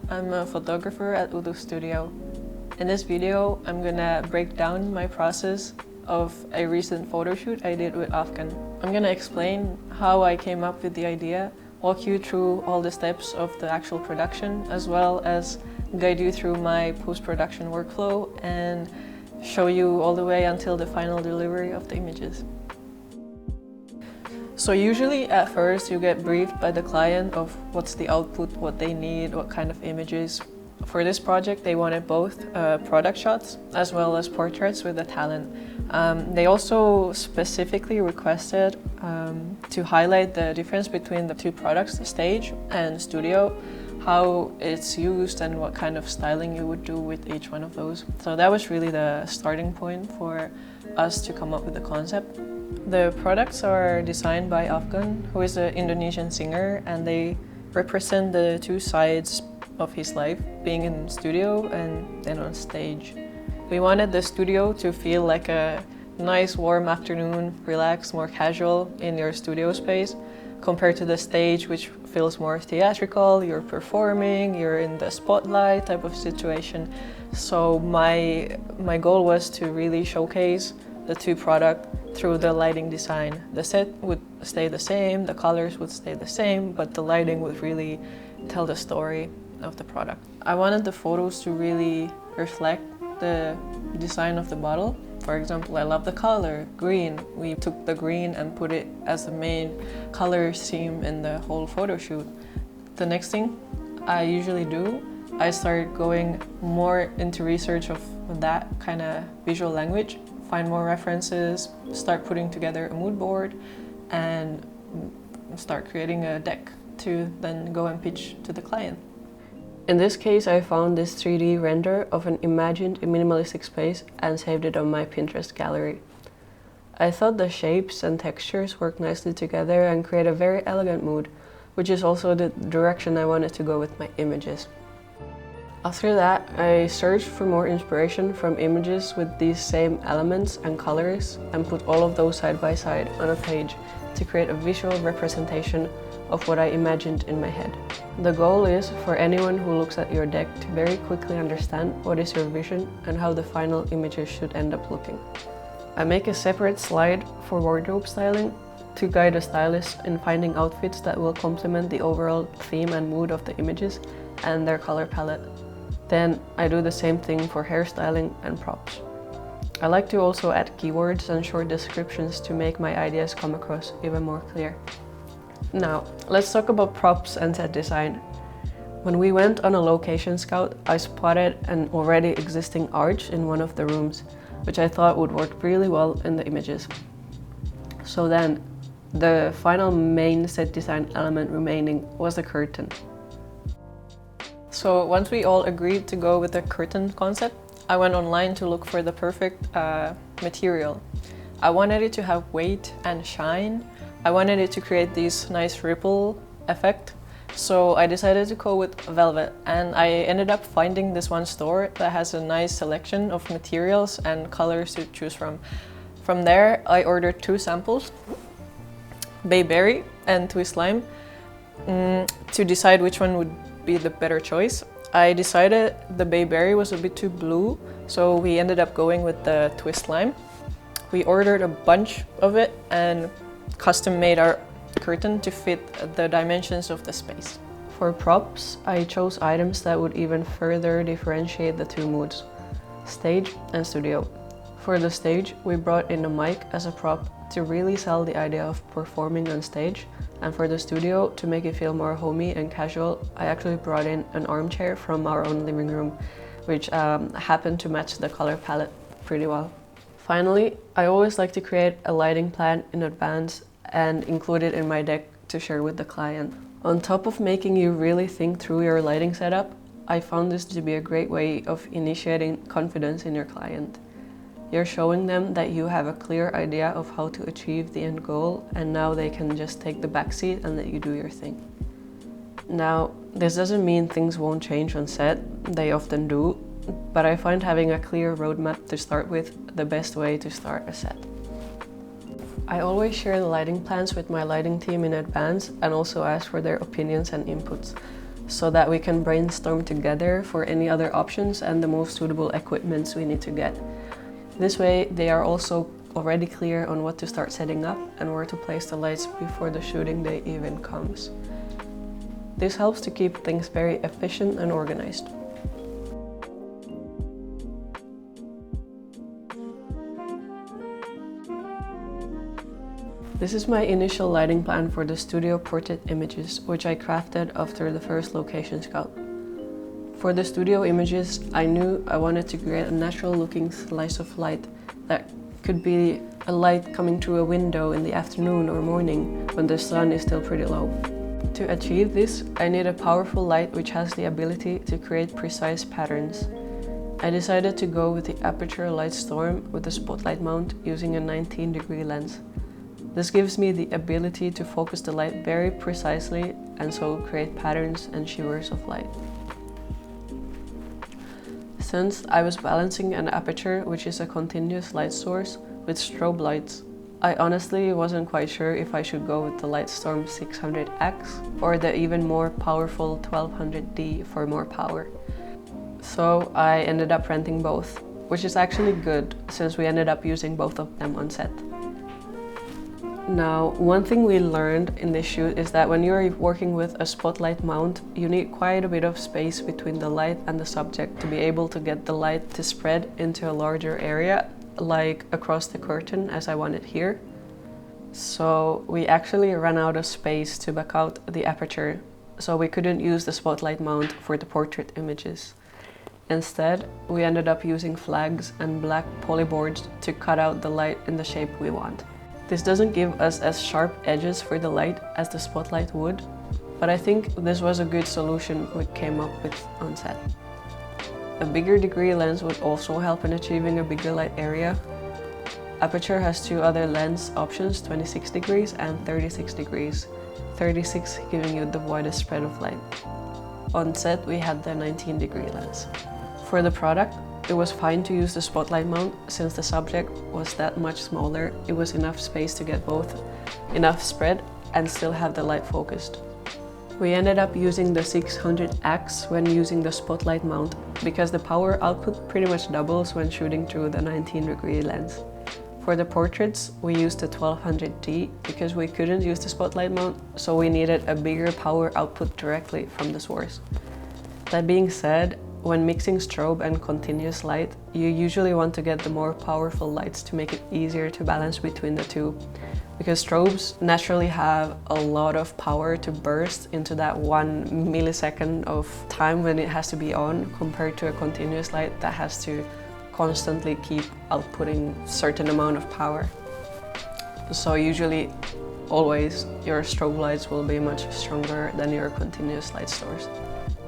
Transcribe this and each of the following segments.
I'm a photographer at Udo Studio. In this video, I'm gonna break down my process of a recent photo shoot I did with AFGAN. I'm gonna explain how I came up with the idea, walk you through all the steps of the actual production, as well as guide you through my post-production workflow and show you all the way until the final delivery of the images. So usually at first you get briefed by the client of what's the output, what they need, what kind of images. For this project they wanted both product shots as well as portraits with the talent. They also specifically requested to highlight the difference between the two products, the stage and studio, how it's used and what kind of styling you would do with each one of those. So that was really the starting point for us to come up with the concept. The products are designed by AFGAN, who is an Indonesian singer, and they represent the two sides of his life, being in studio and then on stage. We wanted the studio to feel like a nice warm afternoon, relaxed, more casual in your studio space, compared to the stage, which feels more theatrical. You're performing, you're in the spotlight type of situation. So my goal was to really showcase the two products through the lighting design. The set would stay the same, the colors would stay the same, but the lighting would really tell the story of the product. I wanted the photos to really reflect the design of the bottle. For example, I love the color, green. We took the green and put it as the main color scheme in the whole photo shoot. The next thing I usually do, I start going more into research of that kind of visual language, find more references, start putting together a mood board, and start creating a deck to then go and pitch to the client. In this case, I found this 3D render of an imagined minimalistic space and saved it on my Pinterest gallery. I thought the shapes and textures work nicely together and create a very elegant mood, which is also the direction I wanted to go with my images. After that, I searched for more inspiration from images with these same elements and colors and put all of those side by side on a page to create a visual representation of what I imagined in my head. The goal is for anyone who looks at your deck to very quickly understand what is your vision and how the final images should end up looking. I make a separate slide for wardrobe styling to guide a stylist in finding outfits that will complement the overall theme and mood of the images and their color palette. Then I do the same thing for hairstyling and props. I like to also add keywords and short descriptions to make my ideas come across even more clear. Now, let's talk about props and set design. When we went on a location scout, I spotted an already existing arch in one of the rooms, which I thought would work really well in the images. So then, the final main set design element remaining was a curtain. So once we all agreed to go with the curtain concept, I went online to look for the perfect material. I wanted it to have weight and shine. I wanted it to create this nice ripple effect. So I decided to go with velvet, and I ended up finding this one store that has a nice selection of materials and colors to choose from. From there, I ordered 2 samples, bayberry and twist lime, to decide which one would be the better choice. I decided the bayberry was a bit too blue, so we ended up going with the twist lime. We ordered a bunch of it and custom made our curtain to fit the dimensions of the space. For props, I chose items that would even further differentiate the two moods, stage and studio. For the stage, we brought in a mic as a prop to really sell the idea of performing on stage. And for the studio, to make it feel more homey and casual, I actually brought in an armchair from our own living room, which happened to match the color palette pretty well. Finally, I always like to create a lighting plan in advance and include it in my deck to share with the client. On top of making you really think through your lighting setup, I found this to be a great way of initiating confidence in your client. You're showing them that you have a clear idea of how to achieve the end goal, and now they can just take the backseat and let you do your thing. Now, this doesn't mean things won't change on set, they often do, but I find having a clear roadmap to start with the best way to start a set. I always share the lighting plans with my lighting team in advance and also ask for their opinions and inputs. so that we can brainstorm together for any other options and the most suitable equipments we need to get. This way, they are also already clear on what to start setting up and where to place the lights before the shooting day even comes. This helps to keep things very efficient and organized. This is my initial lighting plan for the studio portrait images, which I crafted after the first location scout. For the studio images, I knew I wanted to create a natural looking slice of light that could be a light coming through a window in the afternoon or morning when the sun is still pretty low. To achieve this, I need a powerful light which has the ability to create precise patterns. I decided to go with the Aperture Light Storm with a spotlight mount using a 19-degree lens. This gives me the ability to focus the light very precisely and so create patterns and shivers of light. Since I was balancing an aperture, which is a continuous light source, with strobe lights, I honestly wasn't quite sure if I should go with the Lightstorm 600X or the even more powerful 1200D for more power. So I ended up renting both, which is actually good since we ended up using both of them on set. Now, one thing we learned in this shoot is that when you're working with a spotlight mount, you need quite a bit of space between the light and the subject to be able to get the light to spread into a larger area, like across the curtain as I want it here. So we actually ran out of space to back out the aperture, so we couldn't use the spotlight mount for the portrait images. Instead, we ended up using flags and black polyboards to cut out the light in the shape we want. This doesn't give us as sharp edges for the light as the spotlight would, but I think this was a good solution we came up with on set. A bigger degree lens would also help in achieving a bigger light area. Aperture has two other lens options, 26 degrees and 36 degrees, 36 giving you the widest spread of light. On set, we had the 19-degree lens. For the product, it was fine to use the spotlight mount since the subject was that much smaller. It was enough space to get both enough spread and still have the light focused. We ended up using the 600X when using the spotlight mount because the power output pretty much doubles when shooting through the 19-degree lens. For the portraits, we used the 1200D because we couldn't use the spotlight mount, so we needed a bigger power output directly from the source. That being said, when mixing strobe and continuous light, you usually want to get the more powerful lights to make it easier to balance between the two, because strobes naturally have a lot of power to burst into that 1 millisecond of time when it has to be on, compared to a continuous light that has to constantly keep outputting certain amount of power. So usually, always, your strobe lights will be much stronger than your continuous light source.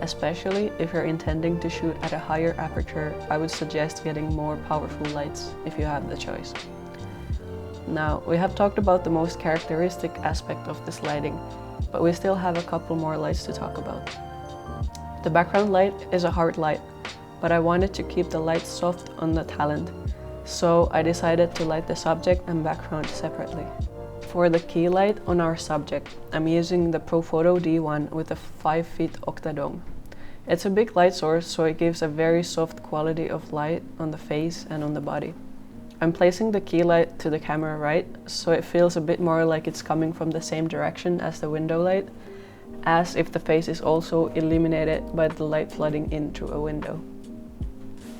Especially if you're intending to shoot at a higher aperture, I would suggest getting more powerful lights if you have the choice. Now, we have talked about the most characteristic aspect of this lighting, but we still have a couple more lights to talk about. The background light is a hard light, but I wanted to keep the light soft on the talent, so I decided to light the subject and background separately. For the key light on our subject, I'm using the Profoto D1 with a 5-feet octadome. It's a big light source, so it gives a very soft quality of light on the face and on the body. I'm placing the key light to the camera right, so it feels a bit more like it's coming from the same direction as the window light, as if the face is also illuminated by the light flooding in through a window.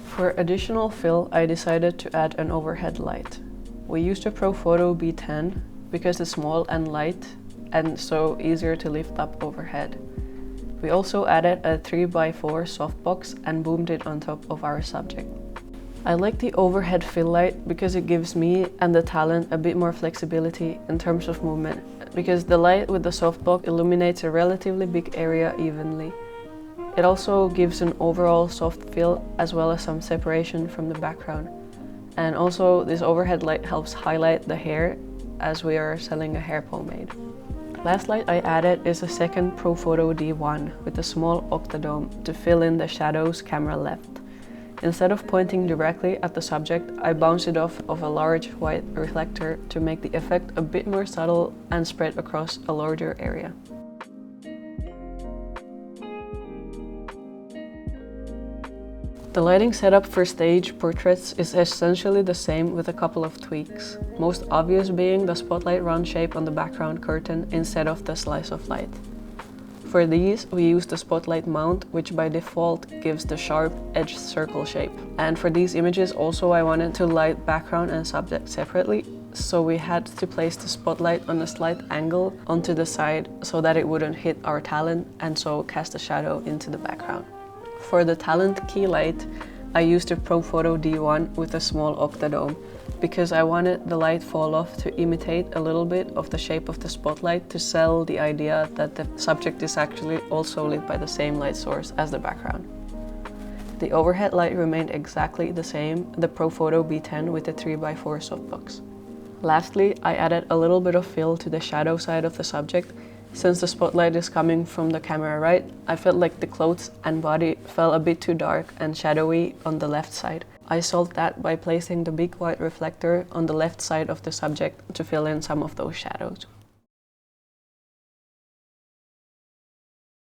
For additional fill, I decided to add an overhead light. We used a Profoto B10 because it's small and light and so easier to lift up overhead. We also added a 3x4 softbox and boomed it on top of our subject. I like the overhead fill light because it gives me and the talent a bit more flexibility in terms of movement, because the light with the softbox illuminates a relatively big area evenly. It also gives an overall soft feel as well as some separation from the background. And also this overhead light helps highlight the hair as we are selling a hair pomade. Last light I added is a second Profoto D1 with a small octadome to fill in the shadows camera left. Instead of pointing directly at the subject, I bounced it off of a large white reflector to make the effect a bit more subtle and spread across a larger area. The lighting setup for stage portraits is essentially the same with a couple of tweaks, most obvious being the spotlight round shape on the background curtain instead of the slice of light. For these, we use the spotlight mount, which by default gives the sharp edged circle shape. And for these images also I wanted to light background and subject separately, so we had to place the spotlight on a slight angle onto the side so that it wouldn't hit our talent and so cast a shadow into the background. For the talent key light, I used a ProPhoto D1 with a small octadome because I wanted the light fall off to imitate a little bit of the shape of the spotlight to sell the idea that the subject is actually also lit by the same light source as the background. The overhead light remained exactly the same, the ProPhoto B10 with the 3x4 softbox. Lastly, I added a little bit of fill to the shadow side of the subject. Since the spotlight is coming from the camera right, I felt like the clothes and body fell a bit too dark and shadowy on the left side. I solved that by placing the big white reflector on the left side of the subject to fill in some of those shadows.